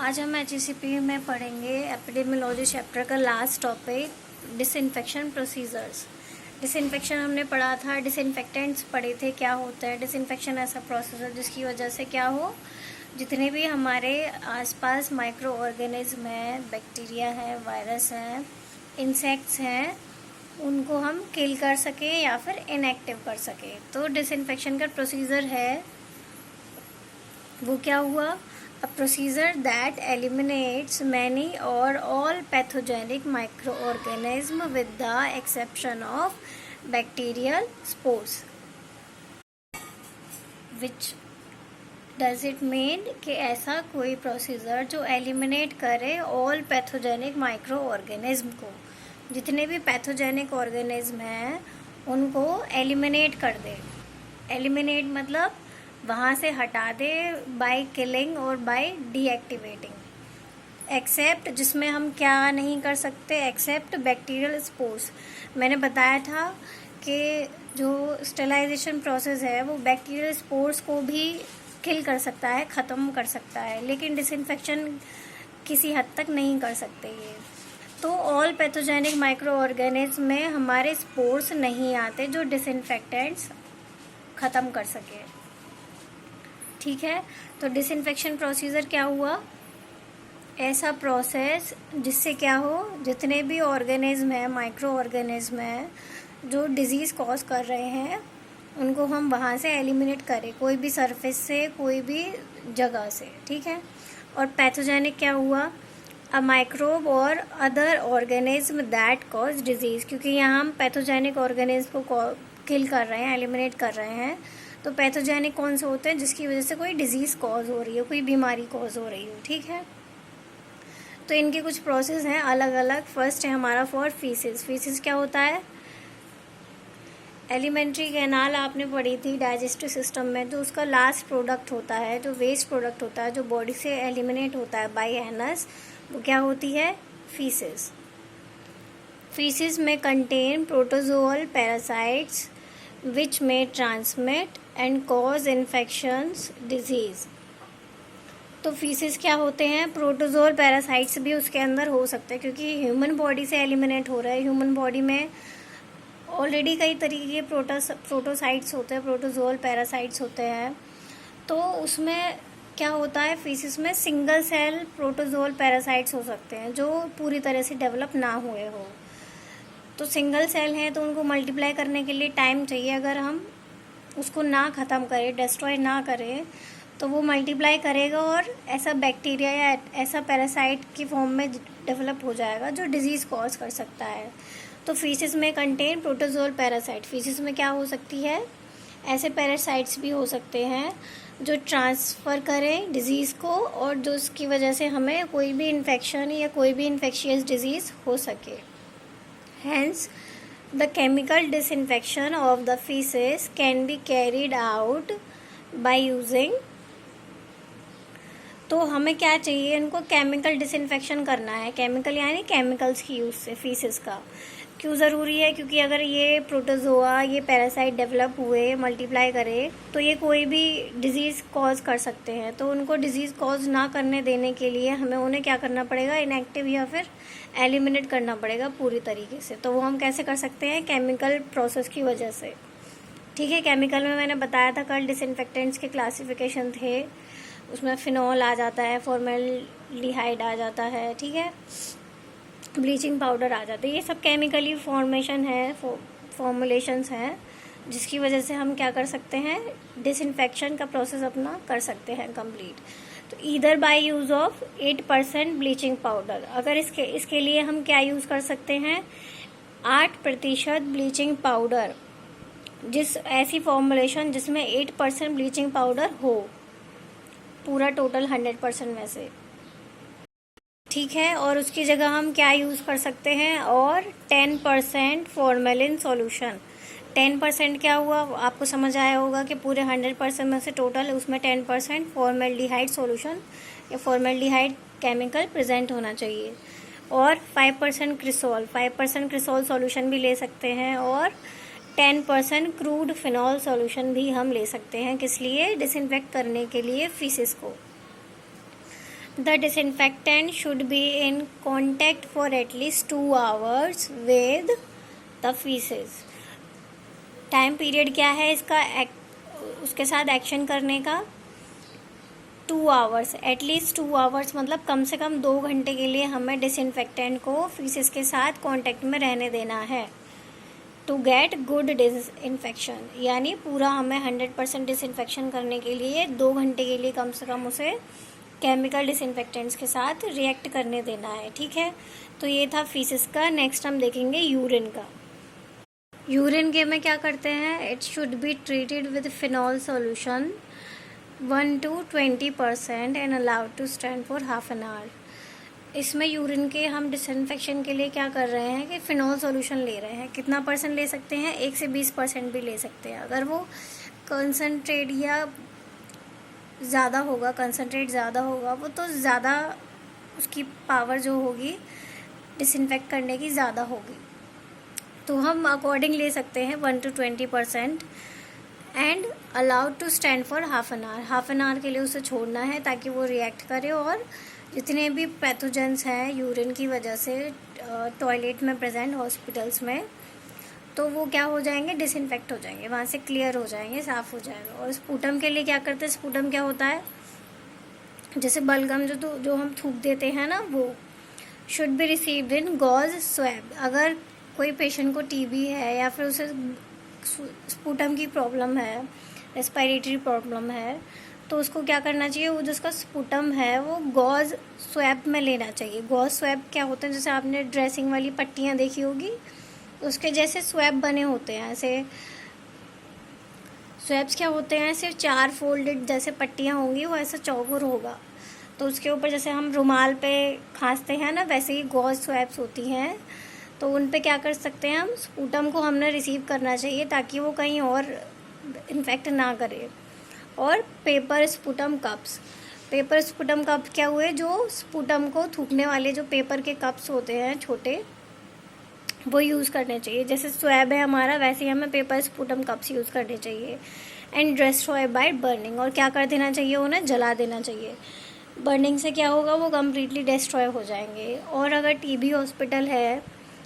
आज हम HECP में पढ़ेंगे एपिडेमियोलॉजी चैप्टर का last topic disinfection procedures. Disinfection हमने पढ़ा था, डिसइंफेक्टेंट्स पढ़े थे क्या होता है। डिसइंफेक्शन ऐसा प्रोसीजर जिसकी वजह से क्या हो, जितने भी हमारे आसपास माइक्रो ऑर्गेनिज्म है, बैक्टीरिया है, वायरस है, इंसेक्ट्स हैं, उनको हम किल कर सकें या फिर इनएक्टिव कर सकें। तो डिसइंफेक्शन का प्रोसीजर है वो क्या हुआ, a procedure that eliminates many or all pathogenic microorganisms with the exception of bacterial spores. Which does it mean कि ऐसा कोई प्रोसीजर जो एलिमिनेट करे ऑल पैथोजेनिक माइक्रो ऑर्गेनिज्म को, जितने भी पैथोजेनिक ऑर्गेनिज्म हैं उनको एलिमिनेट कर दे। एलिमिनेट मतलब वहाँ से हटा दे बाय किलिंग और बाय डीएक्टिवेटिंग। एक्सेप्ट जिसमें हम क्या नहीं कर सकते, एक्सेप्ट बैक्टीरियल स्पोर्स। मैंने बताया था कि जो स्टेलाइजेशन प्रोसेस है वो बैक्टीरियल स्पोर्स को भी किल कर सकता है, ख़त्म कर सकता है, लेकिन डिसइंफेक्शन किसी हद तक नहीं कर सकते ये। तो ऑल पैथोजेनिक माइक्रो ऑर्गेनिज्म में हमारे स्पोर्स नहीं आते जो डिसइंफेक्टेंट्स ख़त्म कर सके। ठीक है, तो डिसइंफेक्शन प्रोसीजर क्या हुआ, ऐसा प्रोसेस जिससे क्या हो, जितने भी ऑर्गेनिज्म है, माइक्रो ऑर्गेनिज्म है जो डिजीज़ कॉज कर रहे हैं उनको हम वहाँ से एलिमिनेट करें, कोई भी सरफेस से, कोई भी जगह से। ठीक है, और पैथोजेनिक क्या हुआ, अ माइक्रोब और other organism that cause disease, क्योंकि यहाँ हम पैथोजेनिक ऑर्गेनिज्म को किल कर रहे हैं, एलिमिनेट कर रहे हैं। तो पैथोजेनिक कौन से होते हैं, जिसकी वजह से कोई डिजीज़ कॉज हो रही हो, कोई बीमारी कॉज हो रही हो। ठीक है, तो इनके कुछ प्रोसेस हैं अलग अलग। फर्स्ट है हमारा फॉर फीसिस। फीसिस क्या होता है, एलिमेंट्री कैनाल आपने पढ़ी थी डाइजेस्टिव सिस्टम में, जो उसका लास्ट प्रोडक्ट होता है, जो वेस्ट प्रोडक्ट होता है, जो बॉडी से एलिमिनेट होता है बाय एनस, वो क्या होती है, फीसिस। फीसिस में contain protozoal parasites which may transmit and cause infections disease। तो फीसिस क्या होते हैं, प्रोटोजोअल पैरासाइट्स भी उसके अंदर हो सकते हैं, क्योंकि ह्यूमन बॉडी से एलिमिनेट हो रहा है। ह्यूमन बॉडी में ऑलरेडी कई तरीके के प्रोटोसाइट्स होते हैं, प्रोटोजोअल पैरासाइट्स होते हैं। तो उसमें क्या होता है, फीसिस में सिंगल सेल प्रोटोजोअल पैरासाइट्स हो सकते हैं जो पूरी तरह से डेवलप ना हुए हो। तो सिंगल सेल हैं तो उनको मल्टीप्लाई करने के लिए टाइम चाहिए। अगर हम उसको ना ख़त्म करें, डिस्ट्रॉय ना करें, तो वो मल्टीप्लाई करेगा और ऐसा बैक्टीरिया या ऐसा पैरासाइट की फॉर्म में डेवलप हो जाएगा जो डिजीज़ कॉज कर सकता है। तो फीसिस में कंटेन प्रोटोजोअल पैरासाइट। फीसिस में क्या हो सकती है, ऐसे पैरासाइट्स भी हो सकते हैं जो ट्रांसफ़र करें डिजीज़ को, और जो उसकी वजह से हमें कोई भी इन्फेक्शन या कोई भी इन्फेक्शियस डिजीज़ हो सके। Hence, the chemical disinfection of the feces can be carried out by using। तो हमें क्या चाहिए, इनको केमिकल डिसइंफेक्शन करना है। केमिकल यानी केमिकल्स की यूज़ से फीसेस का क्यों ज़रूरी है, क्योंकि अगर ये प्रोटोजोआ, ये पैरासाइट डेवलप हुए, मल्टीप्लाई करे, तो ये कोई भी डिजीज़ कॉज कर सकते हैं। तो उनको डिजीज़ कॉज ना करने देने के लिए हमें उन्हें क्या करना पड़ेगा, इनएक्टिव या फिर एलिमिनेट करना पड़ेगा पूरी तरीके से। तो वो हम कैसे कर सकते हैं, केमिकल प्रोसेस की वजह से। ठीक है, केमिकल में मैंने बताया था कल डिसइंफेक्टेंट्स के क्लासिफिकेशन थे, उसमें फिनॉल आ जाता है, फॉर्मेल्डिहाइड आ जाता है, ठीक है, ब्लीचिंग पाउडर आ जाता है। ये सब केमिकली फॉर्मेशन है, फॉर्मुलेशंस हैं, जिसकी वजह से हम क्या कर सकते हैं, डिसइंफेक्शन का प्रोसेस अपना कर सकते हैं कंप्लीट। तो either by use of 8% bleaching powder. अगर इसके लिए हम क्या यूज़ कर सकते हैं, 8% ब्लीचिंग पाउडर, जिस ऐसी फॉर्मुलेशन जिसमें 8% ब्लीचिंग पाउडर हो, पूरा टोटल 100% में से। ठीक है, और उसकी जगह हम क्या यूज़ कर सकते हैं, और 10% फॉर्मेलिन सॉल्यूशन। 10% क्या हुआ, आपको समझ आया होगा कि पूरे 100% में से टोटल उसमें 10% फॉर्मेल्डिहाइड सॉल्यूशन या फॉर्मेल्डिहाइड केमिकल प्रेजेंट होना चाहिए। और 5% क्रिसोल, 5% क्रिसोल सॉल्यूशन भी ले सकते हैं, और 10% क्रूड फिनॉल सॉल्यूशन भी हम ले सकते हैं। किस लिए, डिसइंफेक्ट करने के लिए फीसिस को। The disinfectant should be in contact for at least 2 hours with the feces. Time period क्या है इसका उसके साथ एक्शन करने का? 2 आवर्स, एटलीस्ट 2 आवर्स मतलब कम से कम 2 घंटे के लिए हमें डिसइंफेक्टेंट को फीसिस के साथ कांटेक्ट में रहने देना है टू गेट गुड डिसइंफेक्शन। यानी पूरा हमें 100% डिसइंफेक्शन करने के लिए 2 घंटे के लिए कम से कम उसे केमिकल डिसइंफेक्टेंट्स के साथ रिएक्ट करने देना है। ठीक है, तो ये था फीसिस का। नेक्स्ट हम देखेंगे यूरिन का। यूरिन के में क्या करते हैं? It should be treated with phenol solution 1 to 20% and allowed to stand for half an hour. इसमें यूरिन के हम डिसइंफेक्शन के लिए क्या कर रहे हैं कि फिनॉल सॉल्यूशन ले रहे हैं। कितना परसेंट ले सकते हैं? 1 से 20% भी ले सकते हैं। अगर वो कंसनट्रेट या ज़्यादा होगा, कंसनट्रेट ज़्यादा होगा वो तो ज़्यादा उसकी पावर जो होगी डिसइंफेक्ट करने की ज़्यादा होगी, तो हम अकॉर्डिंग ले सकते हैं 1 to 20% and allowed to stand for half an hour. Half an hour के लिए उसे छोड़ना है ताकि वो रिएक्ट करे और जितने भी पैथोजेंस हैं यूरिन की वजह से टॉयलेट में प्रेजेंट हॉस्पिटल्स में, तो वो क्या हो जाएंगे? डिसइंफेक्ट हो जाएंगे, वहाँ से क्लियर हो जाएंगे, साफ़ हो जाएगा। और स्पूटम के लिए क्या करते हैं? स्पूटम क्या होता है? जैसे बलगम जो हम थूक देते हैं ना, वो should be received in gauze swab. अगर कोई पेशेंट को टीबी है या फिर उसे स्पूटम की प्रॉब्लम है, रेस्पिरेटरी प्रॉब्लम है, तो उसको क्या करना चाहिए? वो जिसका स्पूटम है वो गॉज स्वैब में लेना चाहिए। गॉज स्वैब क्या होते हैं? जैसे आपने ड्रेसिंग वाली पट्टियाँ देखी होगी, उसके जैसे स्वैब बने होते हैं। ऐसे स्वैब्स क्या होते हैं? ऐसे 4 फोल्डेड जैसे पट्टियाँ होंगी, वो ऐसा चौकोर होगा, तो उसके ऊपर जैसे हम रुमाल पे खांसते हैं ना, वैसे ही गॉज स्वैब्स होती हैं। तो उन पे क्या कर सकते हैं हम? स्पूटम को हमने रिसीव करना चाहिए ताकि वो कहीं और इन्फेक्ट ना करे। और paper sputum cups. Paper sputum cup क्या हुए? जो स्पूटम को थूकने वाले जो पेपर के कप्स होते हैं छोटे, वो यूज़ करने चाहिए। जैसे स्वैब है हमारा, वैसे ही हमें पेपर स्पूटम कप्स यूज़ करने चाहिए। And destroy by burning. और क्या कर देना चाहिए? उन्हें जला देना चाहिए। बर्निंग से क्या होगा? वो कम्प्लीटली डिस्ट्रॉय हो जाएंगे। और अगर टीबी हॉस्पिटल है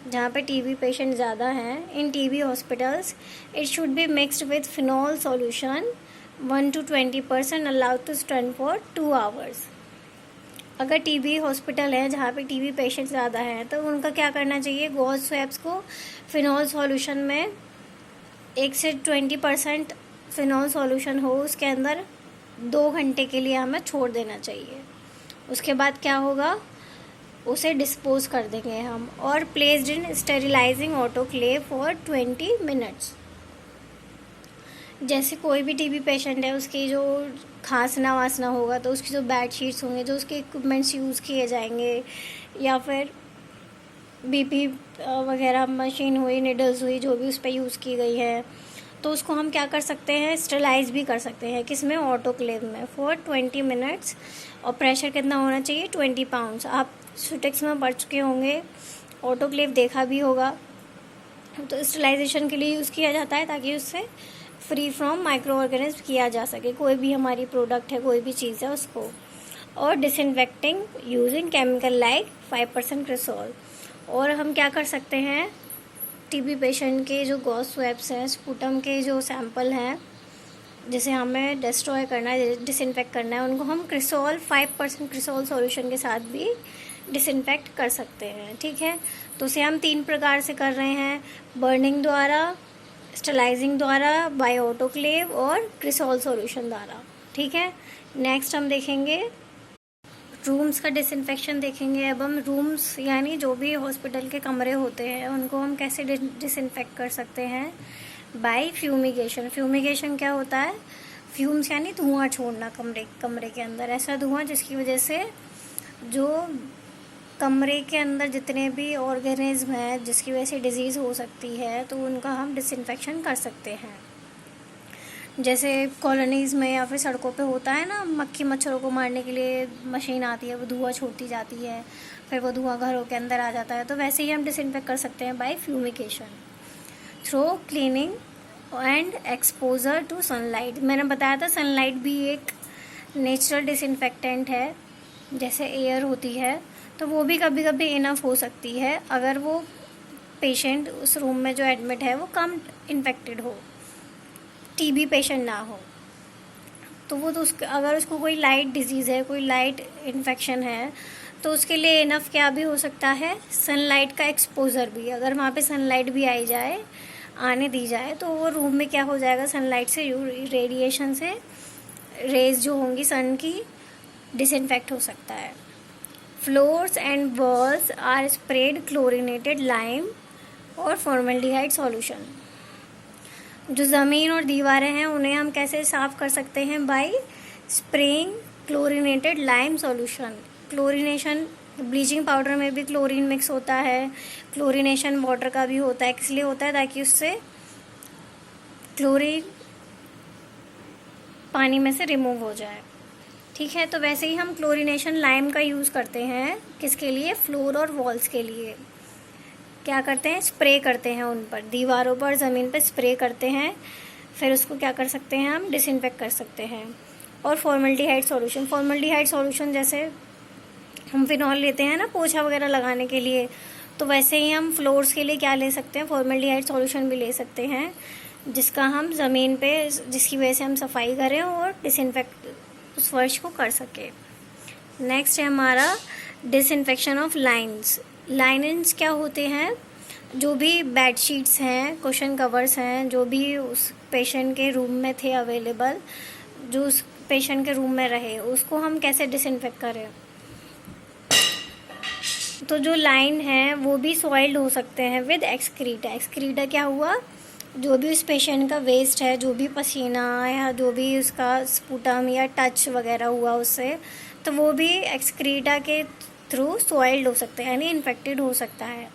जहाँ पे टीबी पेशेंट ज़्यादा हैं, in TB hospitals it should be mixed with phenol solution 1 to 20% allowed to stand for 2 hours. अगर टीबी हॉस्पिटल है जहाँ पे टीबी पेशेंट ज़्यादा हैं, तो उनका क्या करना चाहिए? गॉज स्वैब्स को फिनॉल सॉल्यूशन में 1 से 20% फिनॉल सॉल्यूशन हो, उसके अंदर 2 घंटे के लिए हमें छोड़ देना चाहिए। उसके बाद क्या होगा? उसे डिस्पोज कर देंगे हम। और placed in sterilizing autoclave for 20 minutes. जैसे कोई भी टीबी पेशेंट है, उसकी जो खांसना वासना होगा, तो उसकी जो बेड शीट्स होंगे, जो उसके इक्विपमेंट्स यूज़ किए जाएंगे, या फिर बीपी वगैरह मशीन हुई, निडल्स हुई, जो भी उस पर यूज़ की गई है, तो उसको हम क्या कर सकते हैं? स्टेरिलाइज भी कर सकते हैं। किस में? ऑटोक्लेव में फॉर 20 मिनट्स। और प्रेशर कितना होना चाहिए? 20 पाउंड्स। आप सुटेक्स में पढ़ चुके होंगे, ऑटोक्लेव देखा भी होगा। तो स्टेरिलाइजेशन के लिए यूज़ किया जाता है ताकि उससे फ्री फ्रॉम माइक्रो ऑर्गेनिज्म किया जा सके, कोई भी हमारी प्रोडक्ट है, कोई भी चीज़ है उसको। और disinfecting using chemical like 5% cresol. और हम क्या कर सकते हैं? टीबी पेशेंट के जो गॉज स्वैब्स हैं, स्पूटम के जो सैंपल हैं, जिसे हमें डिस्ट्रॉय करना है, डिसइंफेक्ट करना है, उनको हम क्रिसोल 5% क्रिसोल सॉल्यूशन के साथ भी डिसइंफेक्ट कर सकते हैं। ठीक है, तो उसे हम 3 प्रकार से कर रहे हैं: बर्निंग द्वारा, स्टेलाइजिंग द्वारा, बाय ऑटोक्लेव और क्रिसोल सॉल्यूशन द्वारा। ठीक है, नेक्स्ट हम देखेंगे रूम्स का डिसइंफेक्शन देखेंगे। अब हम रूम्स यानी जो भी हॉस्पिटल के कमरे होते हैं, उनको हम कैसे डिसइंफेक्ट कर सकते हैं? By fumigation. फ्यूमिगेशन क्या होता है? फ्यूम्स यानी धुआं छोड़ना कमरे के अंदर, ऐसा धुआं जिसकी वजह से जो कमरे के अंदर जितने भी ऑर्गेनिज्म हैं, जिसकी वजह से डिजीज़ हो सकती है, तो उनका हम डिसइंफेक्शन कर सकते हैं। जैसे कॉलोनीज़ में या फिर सड़कों पे होता है ना, मक्खी मच्छरों को मारने के लिए मशीन आती है, वो धुआं छोड़ती जाती है, फिर वो धुआं घरों के अंदर आ जाता है। तो वैसे ही हम डिसइंफेक्ट कर सकते हैं by fumigation through cleaning and exposure to sunlight. मैंने बताया था सनलाइट भी एक नेचुरल डिसइंफेक्टेंट है, जैसे एयर होती है, तो वो भी कभी कभी इनफ हो सकती है अगर वो पेशेंट उस रूम में जो एडमिट है वो कम इन्फेक्टेड हो, टीबी पेशेंट ना हो। तो वो तो अगर उसको कोई लाइट डिजीज़ है, कोई लाइट इन्फेक्शन है, तो उसके लिए इनफ क्या भी हो सकता है, सनलाइट का एक्सपोजर भी। अगर वहाँ पे सनलाइट भी आई जाए, आने दी जाए, तो वो रूम में क्या हो जाएगा, सनलाइट से, रेडिएशन से रेज जो होंगी सन की, डिसइंफेक्ट हो सकता है। Floors and walls are spread chlorinated lime और फॉर्मल्डिहाइड सॉल्यूशन। जो ज़मीन और दीवारें हैं उन्हें हम कैसे साफ़ कर सकते हैं, bye spraying chlorinated lime solution. Chlorination, bleaching powder में भी क्लोरीन मिक्स होता है, क्लोरिनेशन वाटर का भी होता है। किस लिए होता है, ताकि उससे क्लोरीन पानी में से रिमूव हो जाए। ठीक है, तो वैसे ही हम क्लोरिनेशन लाइम का यूज़ करते हैं, किसके लिए, फ्लोर और वॉल्स के लिए। क्या करते हैं, स्प्रे करते हैं उन पर, दीवारों पर, ज़मीन पर स्प्रे करते हैं, फिर उसको क्या कर सकते हैं, हम डिसइंफेक्ट कर सकते हैं। और फॉर्मल्डिहाइड सॉल्यूशन, फॉर्मल्डिहाइड सॉल्यूशन जैसे हम फिनॉल लेते हैं ना पोछा वगैरह लगाने के लिए, तो वैसे ही हम फ्लोर्स के लिए क्या ले सकते हैं, फॉर्मल्डिहाइड सॉल्यूशन भी ले सकते हैं, जिसका हम ज़मीन पे, जिसकी वजह से हम सफाई करें और डिसइंफेक्ट उस फर्श को कर सकें। नेक्स्ट है हमारा डिसइंफेक्शन ऑफ लाइन्स। लाइन्स क्या होते हैं, जो भी बेड शीट्स हैं, कुशन कवर्स हैं, जो भी उस पेशेंट के रूम में थे अवेलेबल, जो उस पेशेंट के रूम में रहे, उसको हम कैसे डिसइंफेक्ट करें। तो जो लाइन है वो भी सॉइल्ड हो सकते हैं विद एक्सक्रीटा। एक्सक्रीटा क्या हुआ, जो भी उस पेशेंट का वेस्ट है, जो भी पसीना या जो भी उसका स्पूटम या टच वगैरह हुआ उससे, तो वो भी एक्सक्रीटा के थ्रू सॉइल्ड हो सकते हैं, यानी इन्फेक्टेड हो सकता है।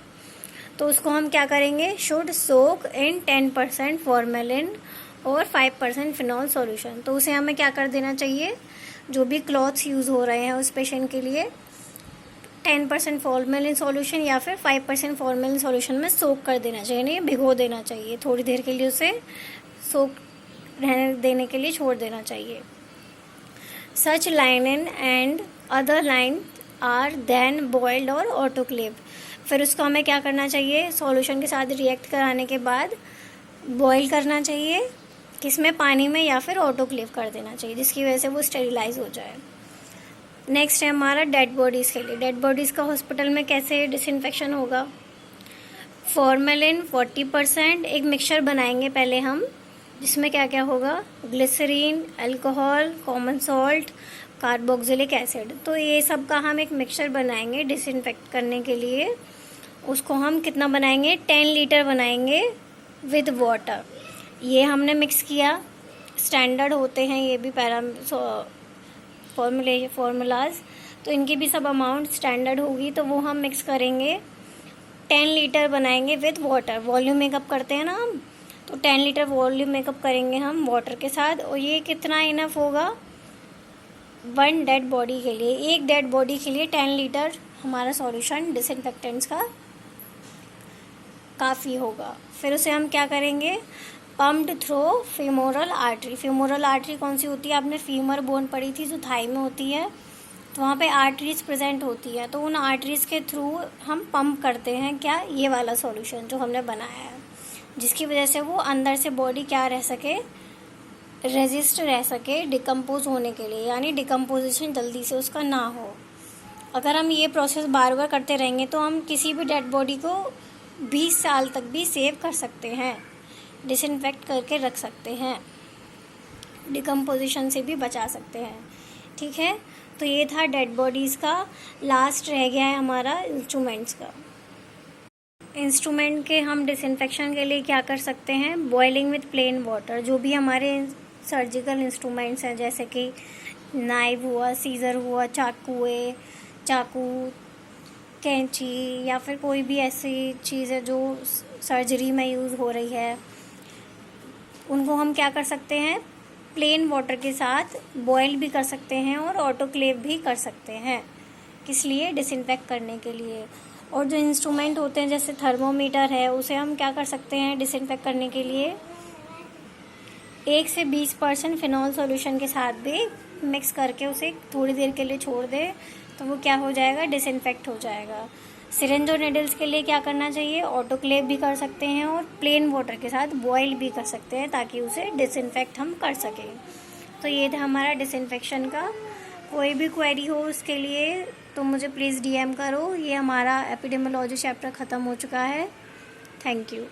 तो उसको हम क्या करेंगे, शुड सोक इन 10% फॉर्मेलिन और 5% फिनॉल सॉल्यूशन। तो उसे हमें क्या कर देना चाहिए, जो भी क्लॉथ्स यूज़ हो रहे हैं उस पेशेंट के लिए, 10% फॉर्मेलिन सॉल्यूशन या फिर 5% फॉर्मेलिन सॉल्यूशन में सोक कर देना चाहिए, नहीं भिगो देना चाहिए, थोड़ी देर के लिए उसे सोक रहने देने के लिए छोड़ देना चाहिए। Such linen and other line are then boiled और ऑटोक्लेव। फिर उसको हमें क्या करना चाहिए, सॉल्यूशन के साथ रिएक्ट कराने के बाद बॉईल करना चाहिए, किसमें, पानी में, या फिर ऑटोक्लेव कर देना चाहिए, जिसकी वजह से वो स्टेरिलाइज हो जाए। नेक्स्ट है हमारा डेड बॉडीज़ के लिए। डेड बॉडीज़ का हॉस्पिटल में कैसे डिसइंफेक्शन होगा, फॉर्मेलिन 40%, एक मिक्सचर बनाएंगे पहले हम, जिसमें क्या क्या होगा, glycerine, alcohol, common salt, carboxylic acid. तो ये सब का हम एक मिक्सचर बनाएंगे डिसइंफेक्ट करने के लिए। उसको हम कितना बनाएंगे, 10 लीटर बनाएंगे विद वाटर। ये हमने मिक्स किया, स्टैंडर्ड होते हैं ये भी फॉर्मूलाज, तो इनकी भी सब अमाउंट स्टैंडर्ड होगी। तो वो हम मिक्स करेंगे, 10 लीटर बनाएंगे विद वाटर। वॉल्यूम मेकअप करते हैं ना हम, तो 10 लीटर वॉल्यूम मेकअप करेंगे हम वाटर के साथ। और ये कितना इनफ होगा, 1 डेड बॉडी के लिए, एक डेड बॉडी के लिए 10 लीटर हमारा सॉल्यूशन डिसइंफेक्टेंट्स का काफ़ी होगा। फिर उसे हम क्या करेंगे, pumped through femoral artery. Femoral artery कौन सी होती है, आपने फीमर बोन पढ़ी थी जो थाई में होती है, तो वहाँ पे आर्टरीज प्रेजेंट होती है। तो उन आर्टरीज के थ्रू हम पंप करते हैं क्या, ये वाला सॉल्यूशन जो हमने बनाया है, जिसकी वजह से वो अंदर से बॉडी क्या रह सके, रेजिस्ट रह सके डिकम्पोज होने के लिए, यानी डिकम्पोजिशन जल्दी से उसका ना हो। अगर हम ये प्रोसेस बार बार करते रहेंगे तो हम किसी भी डेड बॉडी को 20 साल तक भी सेव कर सकते हैं, डिसइंफेक्ट करके रख सकते हैं, डिकम्पोजिशन से भी बचा सकते हैं। ठीक है, तो ये था डेड बॉडीज़ का। लास्ट रह गया है हमारा इंस्ट्रूमेंट्स का। इंस्ट्रूमेंट के हम डिसइंफेक्शन के लिए क्या कर सकते हैं, बॉइलिंग विथ प्लेन वाटर। जो भी हमारे सर्जिकल इंस्ट्रूमेंट्स हैं, जैसे कि नाइफ हुआ, सीज़र हुआ, चाकू, कैंची, या फिर कोई भी ऐसी चीज़ है जो सर्जरी में यूज़ हो रही है, उनको हम क्या कर सकते हैं, प्लेन वाटर के साथ बॉयल भी कर सकते हैं और ऑटोक्लेव भी कर सकते हैं। किस लिए, डिसइंफेक्ट करने के लिए। और जो इंस्ट्रूमेंट होते हैं जैसे थर्मोमीटर है, उसे हम क्या कर सकते हैं डिसइंफेक्ट करने के लिए, 1 से 20% फिनॉल सॉल्यूशन के साथ भी मिक्स करके उसे थोड़ी देर के लिए छोड़ दें, तो वो क्या हो जाएगा, डिसइंफेक्ट हो जाएगा। सिरिंज और निडल्स के लिए क्या करना चाहिए, ऑटोक्लेव भी कर सकते हैं और प्लेन वाटर के साथ बॉयल भी कर सकते हैं ताकि उसे डिसइंफेक्ट हम कर सकें। तो ये था हमारा डिसइंफेक्शन का। कोई भी क्वेरी हो उसके लिए तो मुझे प्लीज़ DM करो। ये हमारा एपिडेमियोलॉजी चैप्टर ख़त्म हो चुका है। Thank you.